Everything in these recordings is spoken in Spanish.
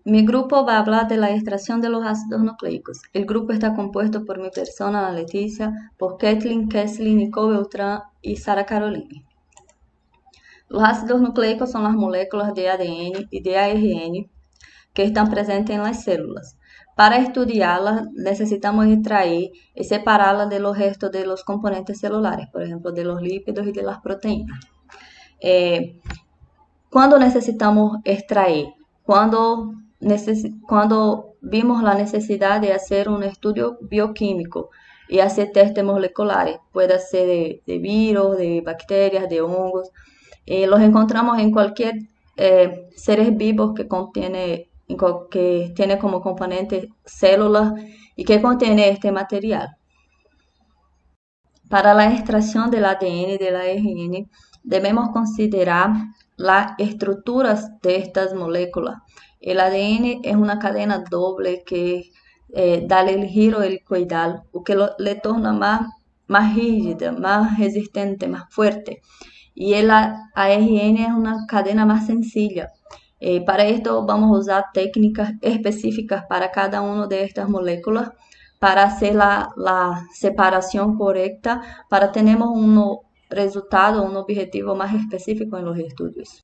Mi grupo va a hablar de la extracción de los ácidos nucleicos. El grupo está compuesto por mi persona, Ana Leticia, por Kathleen, Kesley, Nicole Beltrán y Sara Caroline. Los ácidos nucleicos son las moléculas de ADN y de ARN que están presentes en las células. Para estudiarlas necesitamos extraer y separarlas de los restos de los componentes celulares, por ejemplo, de los lípidos y de las proteínas. Cuando necesitamos extraer, cuando vimos la necesidad de hacer un estudio bioquímico y hacer testes moleculares, puede ser de virus, de bacterias, de hongos, los encontramos en cualquier seres vivos que tiene como componente células y que contiene este material. Para la extracción del ADN y del ARN, debemos considerar las estructuras de estas moléculas. El ADN es una cadena doble que da el giro helicoidal, o que le torna más rígida, más resistente, más fuerte. Y el ARN es una cadena más sencilla. Para esto vamos a usar técnicas específicas para cada una de estas moléculas para hacer la separación correcta, para tener un resultado, un objetivo más específico en los estudios.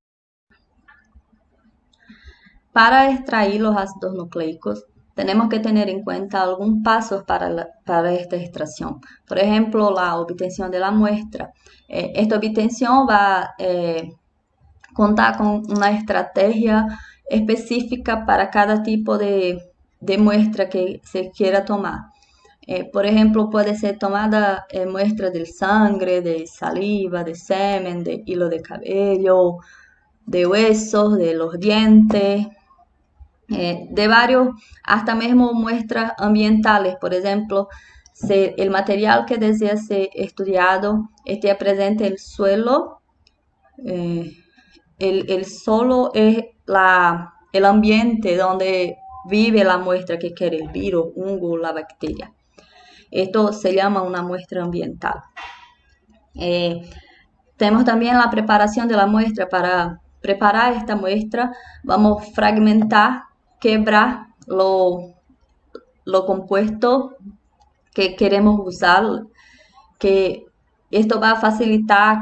Para extraer los ácidos nucleicos, tenemos que tener en cuenta algunos pasos para esta extracción. Por ejemplo, la obtención de la muestra. Esta obtención va a contar con una estrategia específica para cada tipo de muestra que se quiera tomar. Por ejemplo, puede ser tomada muestra de sangre, de saliva, de semen, de hilo de cabello, de huesos, de los dientes, de varios, hasta mismo muestras ambientales. Por ejemplo, si el material que desea ser estudiado esté presente en el suelo, el suelo es el ambiente donde vive la muestra que quiere, el virus, hongo, la bacteria. Esto se llama una muestra ambiental. Tenemos también la preparación de la muestra. Para preparar esta muestra, vamos a fragmentar, quebrar lo compuesto que queremos usar, que esto va a facilitar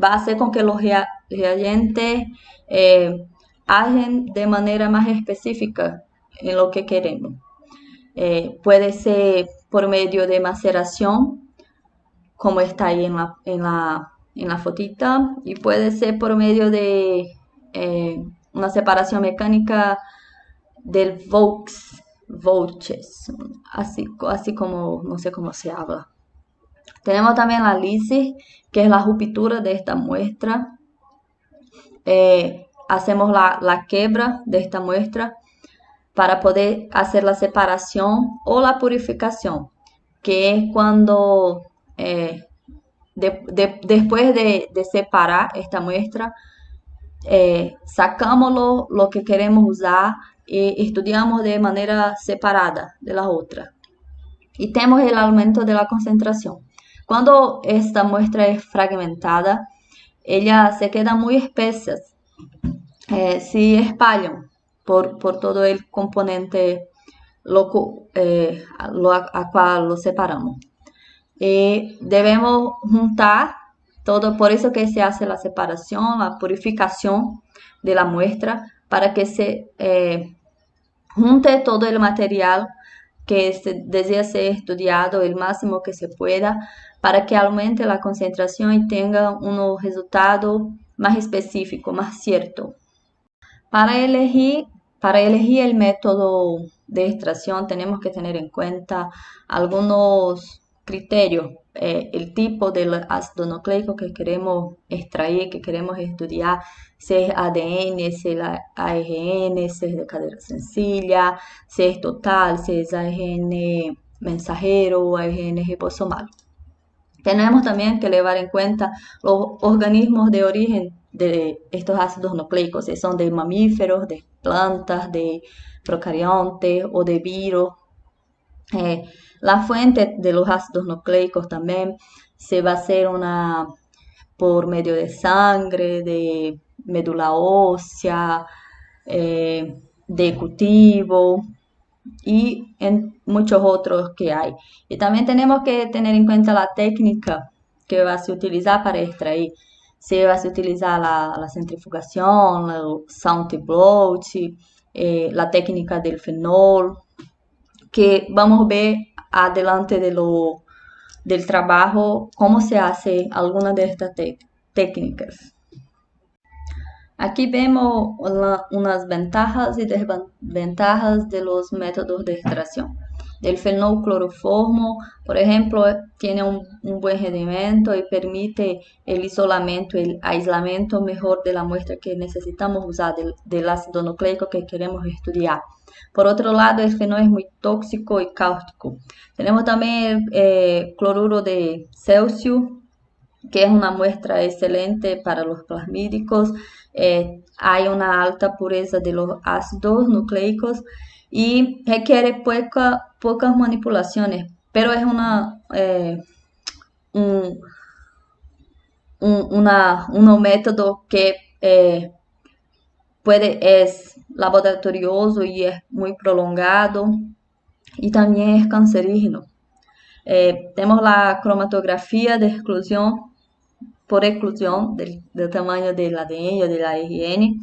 va a hacer con que los reagentes hagan de manera más específica en lo que queremos. Puede ser por medio de maceración, como está ahí en la fotita, y puede ser por medio de una separación mecánica del Volches, así como, no sé cómo se habla. Tenemos también la lisis, que es la ruptura de esta muestra. Hacemos la quebra de esta muestra para poder hacer la separación o la purificación, que es cuando después de separar esta muestra, sacamos lo que queremos usar y estudiamos de manera separada de la otra. Y tenemos el aumento de la concentración. Cuando esta muestra es fragmentada, ella se queda muy espesa, se espalhan por todo el componente a cual lo separamos. Debemos juntar todo, por eso que se hace la separación, la purificación de la muestra, para que se junte todo el material que se desea ser estudiado el máximo que se pueda, para que aumente la concentración y tenga un resultado más específico, más cierto. Para elegir el método de extracción tenemos que tener en cuenta algunos criterios. El tipo del ácido nucleico que queremos extraer, que queremos estudiar, si es ADN, si es ARN, si es de cadena sencilla, si es total, si es ARN mensajero o ARN ribosomal. Tenemos también que llevar en cuenta los organismos de origen de estos ácidos nucleicos, si son de mamíferos, de plantas, de procariontes o de virus. La fuente de los ácidos nucleicos también se va a hacer por medio de sangre, de médula ósea, de cultivo y en muchos otros que hay. Y también tenemos que tener en cuenta la técnica que va a se utilizar para extraer. Se va a se utilizar la centrifugación, el sound bloat, la técnica del fenol, que vamos a ver adelante del trabajo cómo se hace alguna de estas técnicas. Aquí vemos unas ventajas y desventajas de los métodos de extracción. Del fenolcloroformo, por ejemplo, tiene un buen rendimiento y permite el isolamiento, el aislamiento mejor de la muestra que necesitamos usar del ácido nucleico que queremos estudiar. Por otro lado, el fenol es muy tóxico y cáustico. Tenemos también el cloruro de calcio, que es una muestra excelente para los plasmídicos. Hay una alta pureza de los ácidos nucleicos y requiere pocas manipulaciones, pero es un, un método que es laboratorioso y es muy prolongado y también es cancerígeno. Tenemos la cromatografía de exclusión por exclusión del tamaño del ADN o del ARN.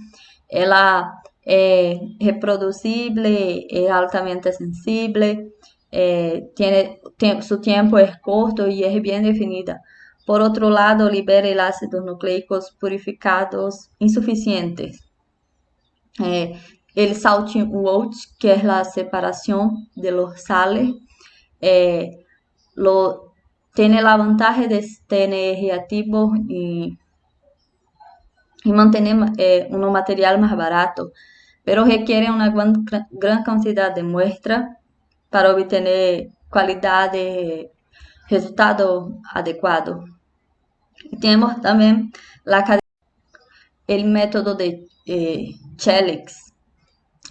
Ela es reproducible, es altamente sensible, su tiempo es corto y es bien definida. Por otro lado, libera el ácidos nucleicos purificados insuficientes. El salting Walsh, que es la separación de los sales, tiene la ventaja de tener reactivos y mantener un material más barato, pero requiere una gran cantidad de muestras para obtener calidad de resultado adecuado. Y tenemos también el método de Chelix.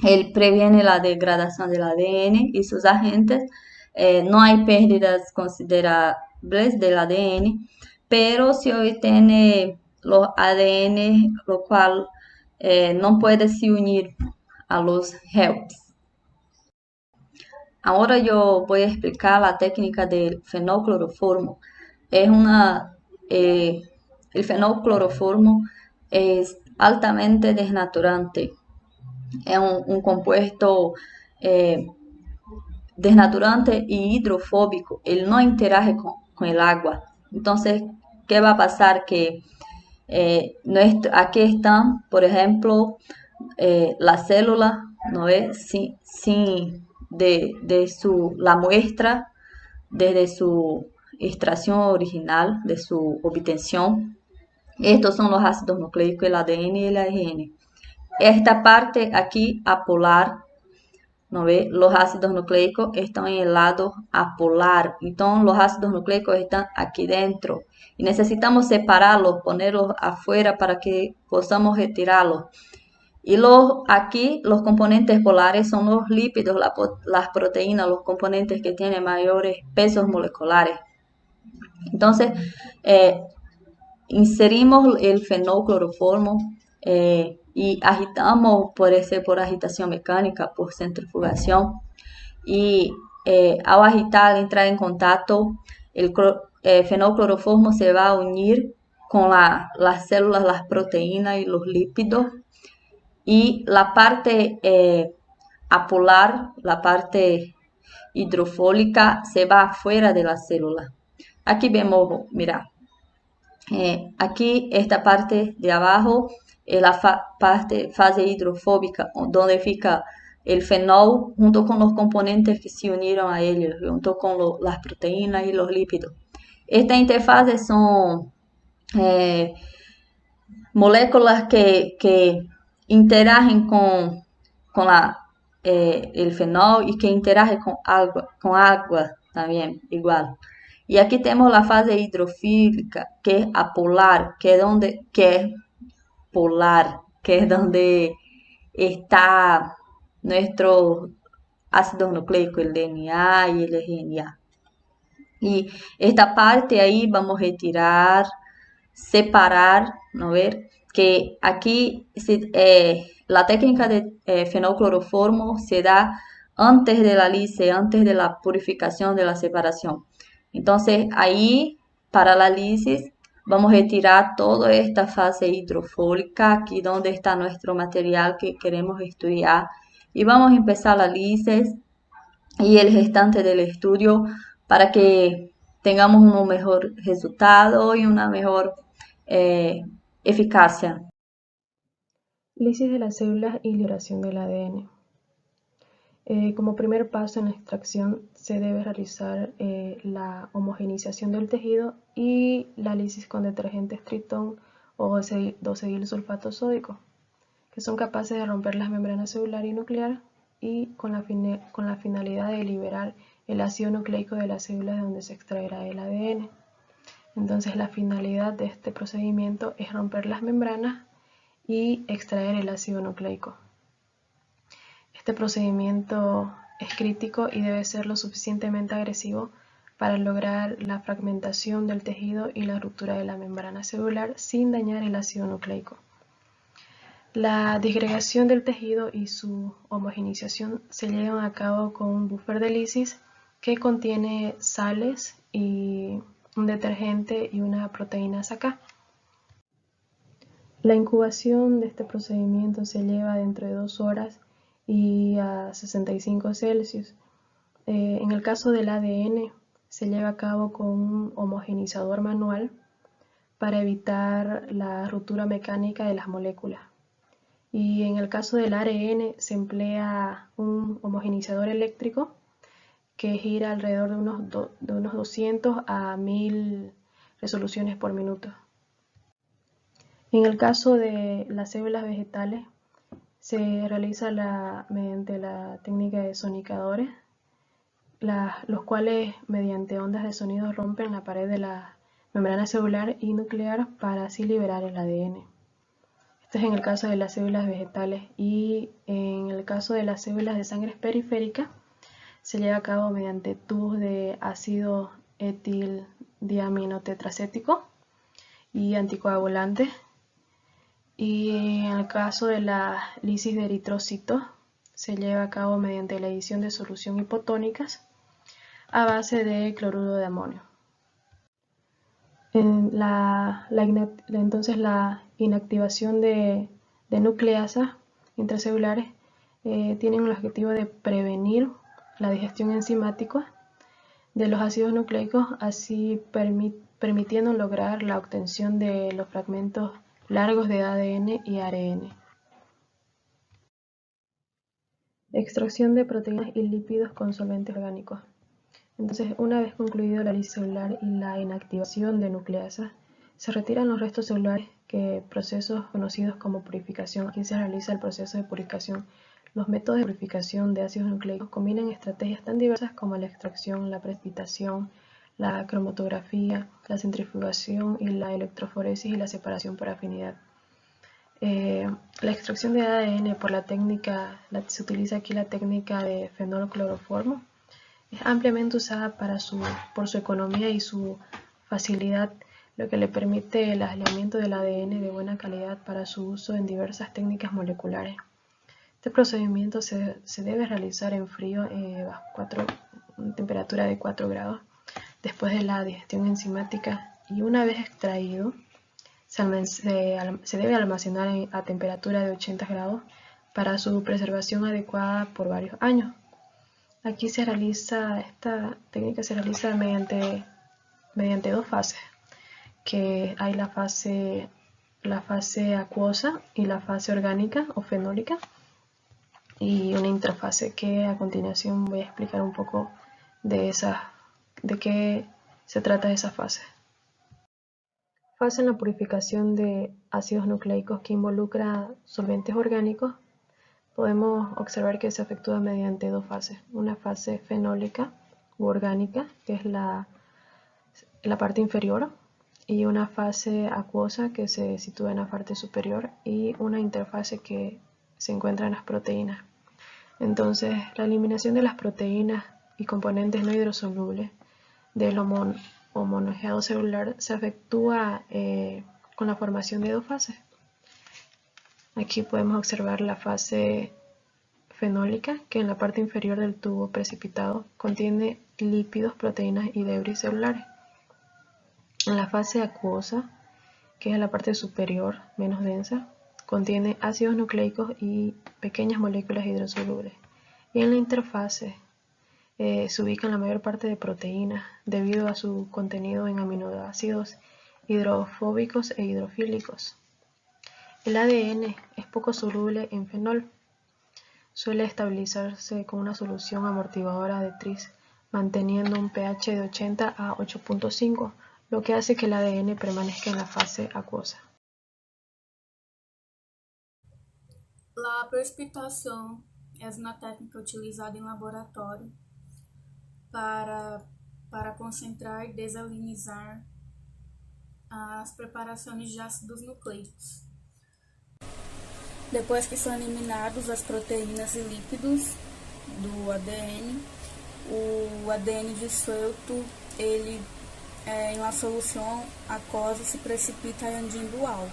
Él previene la degradación del ADN y sus agentes. No hay pérdidas considerables del ADN, pero se obtiene los ADN, lo cual no puede se unir a los helps. Ahora yo voy a explicar la técnica del fenolcloroformo. El fenolcloroformo es altamente desnaturante. Es un compuesto desnaturante y hidrofóbico. Él no interage con el agua. Entonces, ¿qué va a pasar? Que aquí están, por ejemplo, las células, ¿no es? La muestra desde su extracción original, de su obtención. Estos son los ácidos nucleicos, el ADN y el ARN. Esta parte aquí apolar, ¿no ve? Los ácidos nucleicos están en el lado apolar. Entonces los ácidos nucleicos están aquí dentro. Y necesitamos separarlos, ponerlos afuera para que podamos retirarlos. Y aquí los componentes polares son los lípidos, las proteínas, los componentes que tienen mayores pesos moleculares. Entonces, inserimos el fenolcloroformo y agitamos por agitación mecánica, por centrifugación. Y al agitar, entrar en contacto, el fenolcloroformo se va a unir con las células, las proteínas y los lípidos. Y la parte apolar, la parte hidrofólica, se va afuera de la célula. Aquí vemos, mira, aquí esta parte de abajo es la fase hidrofóbica, donde fica el fenol junto con los componentes que se unieron a él, junto con las proteínas y los lípidos. Esta interfase son moléculas que interagen con el fenol y que interagen con agua también, igual. Y aquí tenemos la fase hidrofílica, que es apolar, que es polar, que es donde está nuestro ácido nucleico, el DNA y el RNA. Y esta parte ahí vamos a retirar, separar, ¿no ver? Que aquí la técnica de fenolcloroformo se da antes de la lise, antes de la purificación de la separación. Entonces, ahí, para la lisis, vamos a retirar toda esta fase hidrofólica, aquí donde está nuestro material que queremos estudiar, y vamos a empezar la lisis y el restante del estudio para que tengamos un mejor resultado y una mejor eficacia. Lisis de las células y liberación del ADN. Como primer paso en la extracción se debe realizar la homogeneización del tejido y la lisis con detergentes Triton o 12-sulfato sódico, que son capaces de romper las membranas celular y nuclear y con la finalidad de liberar el ácido nucleico de las células de donde se extraerá el ADN. Entonces la finalidad de este procedimiento es romper las membranas y extraer el ácido nucleico. Este procedimiento es crítico y debe ser lo suficientemente agresivo para lograr la fragmentación del tejido y la ruptura de la membrana celular sin dañar el ácido nucleico. La disgregación del tejido y su homogeneización se llevan a cabo con un buffer de lisis que contiene sales y un detergente y una proteína K. La incubación de este procedimiento se lleva dentro de 2 horas y a 65 Celsius. En el caso del ADN se lleva a cabo con un homogeneizador manual para evitar la ruptura mecánica de las moléculas. Y en el caso del ARN se emplea un homogeneizador eléctrico que gira alrededor de unos 200 a 1000 resoluciones por minuto. En el caso de las células vegetales se realiza mediante la técnica de sonicadores, los cuales mediante ondas de sonido rompen la pared de la membrana celular y nuclear para así liberar el ADN. Esto es en el caso de las células vegetales y en el caso de las células de sangre periférica se lleva a cabo mediante tubos de ácido etildiaminotetracético y anticoagulantes. Y en el caso de la lisis de eritrocitos se lleva a cabo mediante la adición de solución hipotónicas a base de cloruro de amonio. Entonces la inactivación de nucleasas intracelulares tienen el objetivo de prevenir la digestión enzimática de los ácidos nucleicos, así permitiendo lograr la obtención de los fragmentos largos de ADN y ARN. Extracción de proteínas y lípidos con solventes orgánicos. Entonces, una vez concluido la lisis celular y la inactivación de nucleasas, se retiran los restos celulares que procesos conocidos como purificación. Aquí se realiza el proceso de purificación. Los métodos de purificación de ácidos nucleicos combinan estrategias tan diversas como la extracción, la precipitación, la cromatografía, la centrifugación y la electroforesis y la separación por afinidad. La extracción de ADN por se utiliza aquí la técnica de fenolcloroformo. Es ampliamente usada por su economía y su facilidad, lo que le permite el aislamiento del ADN de buena calidad para su uso en diversas técnicas moleculares. Este procedimiento se debe realizar en frío bajo temperatura de 4 grados después de la digestión enzimática y una vez extraído se debe almacenar a temperatura de 80 grados para su preservación adecuada por varios años. Aquí esta técnica se realiza mediante 2 fases, que hay la fase acuosa y la fase orgánica o fenólica, y una interfase que a continuación voy a explicar un poco de qué se trata esa fase. Fase en la purificación de ácidos nucleicos que involucra solventes orgánicos. Podemos observar que se efectúa mediante 2 fases, una fase fenólica u orgánica, que es la parte inferior, y una fase acuosa que se sitúa en la parte superior, y una interfase que se encuentra en las proteínas. Entonces, la eliminación de las proteínas y componentes no hidrosolubles del homogeneizado celular se efectúa con la formación de 2 fases. Aquí podemos observar la fase fenólica, que en la parte inferior del tubo precipitado contiene lípidos, proteínas y debris celulares. En la fase acuosa, que es la parte superior, menos densa, contiene ácidos nucleicos y pequeñas moléculas hidrosolubles. Y en la interfase se ubica la mayor parte de proteínas debido a su contenido en aminoácidos hidrofóbicos e hidrofílicos. El ADN es poco soluble en fenol. Suele estabilizarse con una solución amortiguadora de tris, manteniendo un pH de 80 a 8.5, lo que hace que el ADN permanezca en la fase acuosa. A precipitação é uma técnica utilizada em laboratório para concentrar e desalinizar as preparações de ácidos nucleicos. Depois que são eliminados as proteínas e lípidos do ADN, o ADN dissolto, ele em uma solução aquosa se precipita rendindo álcool.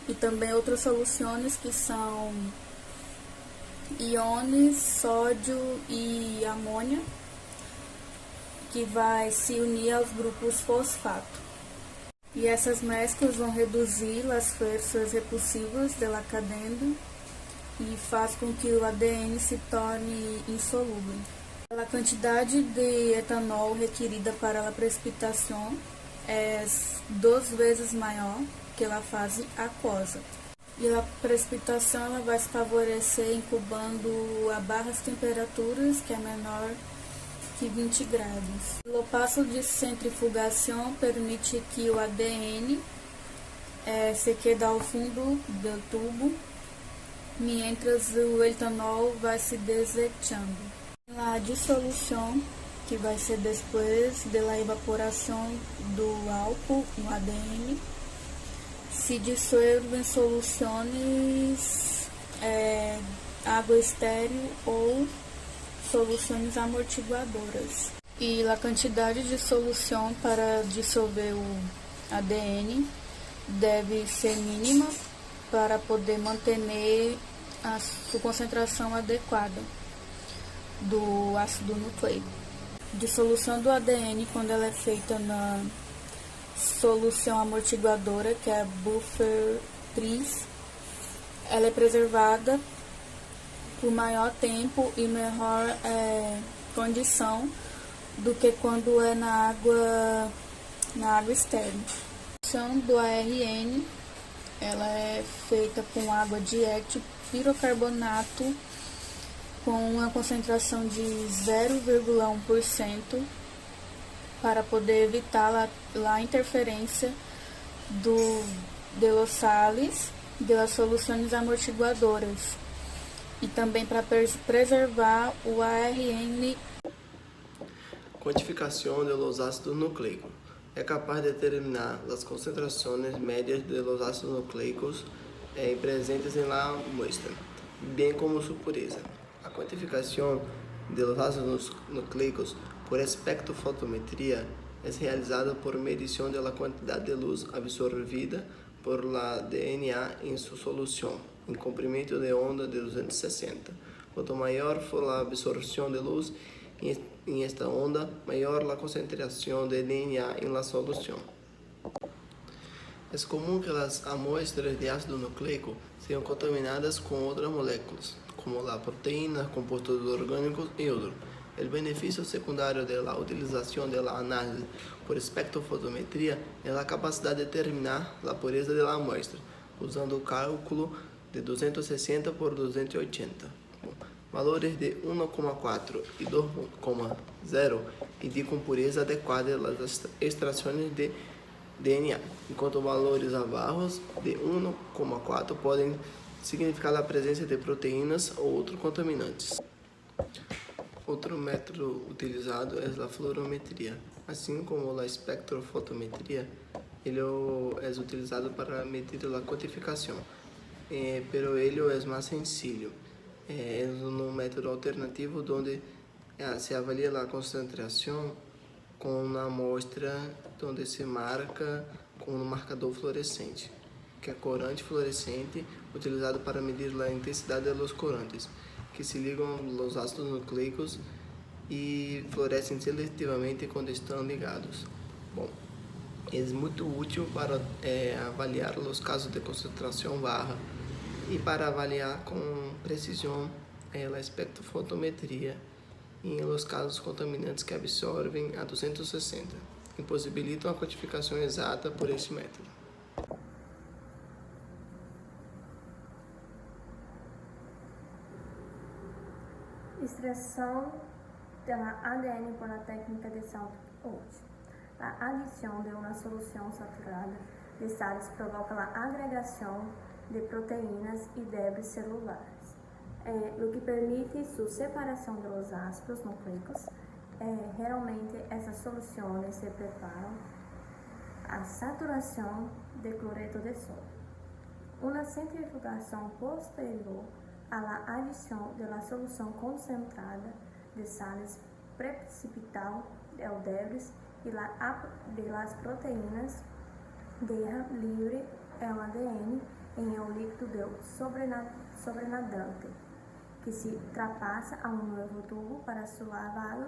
E também outras soluções que são íons, sódio e amônia, que vai se unir aos grupos fosfato. E essas mesclas vão reduzir as forças repulsivas da cadena e faz com que o ADN se torne insolúvel. A quantidade de etanol requerida para a precipitação é 2 vezes maior que a fase aquosa. E a precipitação ela vai se favorecer incubando a baixas temperaturas, que é menor que 20 graus. O passo de centrifugação permite que o ADN se quede ao fundo do tubo, mientras o etanol vai se desechando. A dissolução, que vai ser depois da evaporação do álcool no ADN, se dissolve em soluções água estéril ou soluções amortiguadoras. E a quantidade de solução para dissolver o ADN deve ser mínima para poder manter a sua concentração adequada do ácido nucleico. Dissolução do ADN, quando ela é feita na solução amortiguadora, que é a buffer tris, ela é preservada por maior tempo e melhor condição do que quando é na água externa. A solução do ARN ela é feita com água de heptipyrocarbonato com uma concentração de 0,1% para poder evitar a interferência de los sales das soluções amortiguadoras e também para preservar o ARN. Quantificação de los ácidos nucleicos. É capaz de determinar as concentrações médias de los ácidos nucleicos presentes em la muestra, bem como sua pureza. A quantificação de los ácidos nucleicos por espectrofotometria é realizada por medição da quantidade de luz absorvida por la DNA em sua solução, em comprimento de onda de 260. Quanto maior for a absorção de luz em esta onda, maior a concentração de DNA em la solução. É comum que as amostras de ácido nucleico sejam contaminadas com outras moléculas, como a proteína, compostos orgânicos e outros. O benefício secundário da utilização da análise por espectrofotometria é a capacidade de determinar a pureza da amostra, usando o cálculo de 260 por 280. Valores de 1,4 e 2,0 indicam pureza adequada das extrações de DNA, enquanto valores abaixo de 1,4 podem significar a presença de proteínas ou outros contaminantes. Outro método utilizado é a fluorometria. Assim como a espectrofotometria, ele é utilizado para medir a quantificação, pero ele é mais sencillo. É um método alternativo onde se avalia a concentração com uma amostra onde se marca com um marcador fluorescente. que é corante fluorescente utilizado para medir a intensidade dos corantes, que se ligam aos ácidos nucleicos e fluorescem seletivamente quando estão ligados. Bom, é muito útil para avaliar os casos de concentração baixa e para avaliar com precisão a espectrofotometria em os casos contaminantes que absorvem a 260, impossibilitam a quantificação exata por este método. Extração da ADN por la técnica de Southwood. A adição de uma solução saturada de sales provoca a agregação de proteínas e debris celulares, o que permite sua separação dos ácidos nucleicos. Geralmente, essas soluções se preparam a saturação de cloreto de sódio. Uma centrifugação posterior à adição da solução concentrada de sales precipita o debris e as proteínas deixa livre o ADN em um líquido sobrenadante, que se traspassa a um novo tubo para ser lavado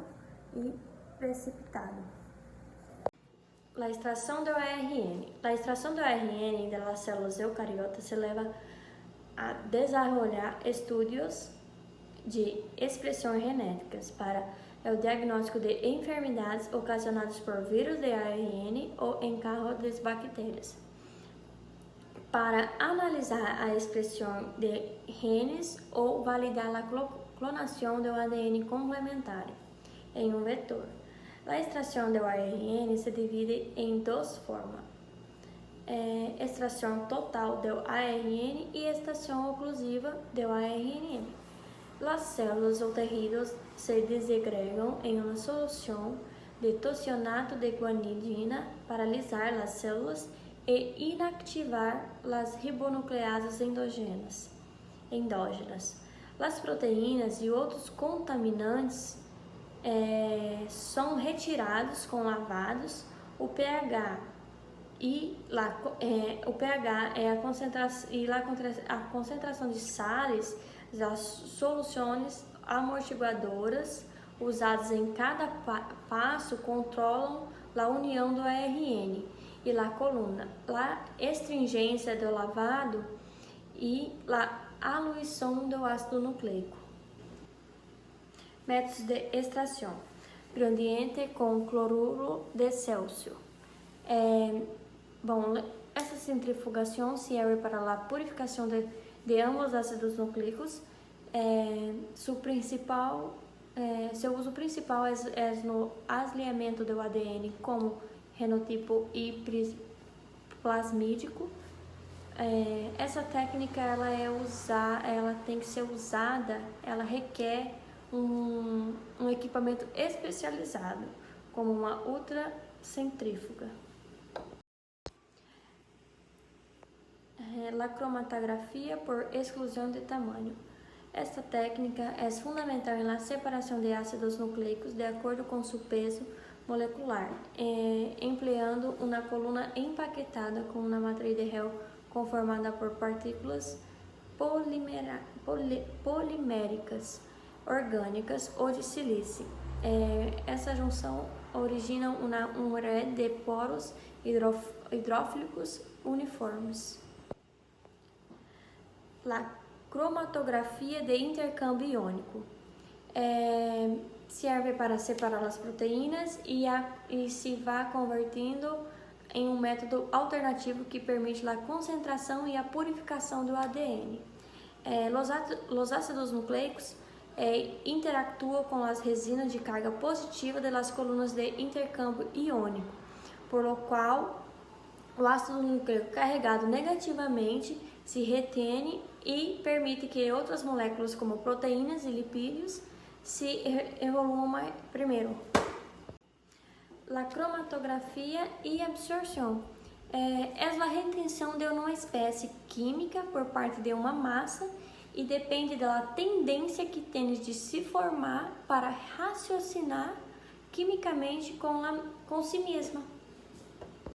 e precipitado. A extração do ARN. A extração do ARN das células eucariotas se leva a desenvolver estudos de expressões genéticas para o diagnóstico de enfermidades ocasionadas por vírus de ARN ou encargo de bactérias. Para analisar a expressão de genes ou validar a clonação do ADN complementar em um vetor. A extração do ARN se divide em duas formas: extração total do ARN e extração oclusiva do ARN. As células ou tecidos se desagregam em uma solução de tionato de guanidina para alisar as células e inativar as ribonucleases endógenas. As proteínas e outros contaminantes são retirados com lavados. O pH é a concentração de sales das soluções amortiguadoras usadas em cada passo controlam a união do ARN e a coluna, a astringência do lavado e a aluição do ácido nucleico. Métodos de extração: gradiente com cloruro de Cálcio. Essa centrifugação serve para a purificação de ambos ácidos nucleicos. Seu uso principal é no alinhamento do ADN como genotipo e plasmídico. Essa técnica ela tem que ser usada, ela requer um equipamento especializado, como uma ultracentrífuga. A cromatografia por exclusão de tamanho. Esta técnica é fundamental na separação de ácidos nucleicos de acordo com seu peso molecular, empleando uma coluna empaquetada com uma matriz de Hell conformada por partículas poliméricas orgânicas ou de silício. Essa junção origina uma rede de poros hidrófilicos uniformes. A cromatografia de intercâmbio iônico serve para separar as proteínas e se vai convertendo em um método alternativo que permite a concentração e a purificação do ADN. Os ácidos nucleicos interactuam com as resinas de carga positiva das colunas de intercâmbio iônico, por lo qual o ácido nucleico carregado negativamente se retém e permite que outras moléculas como proteínas e lipídios se evoluam primeiro. A cromatografia e absorção é a retenção de uma espécie química por parte de uma massa e depende da tendência que tem de se formar para raciocinar quimicamente com si mesma.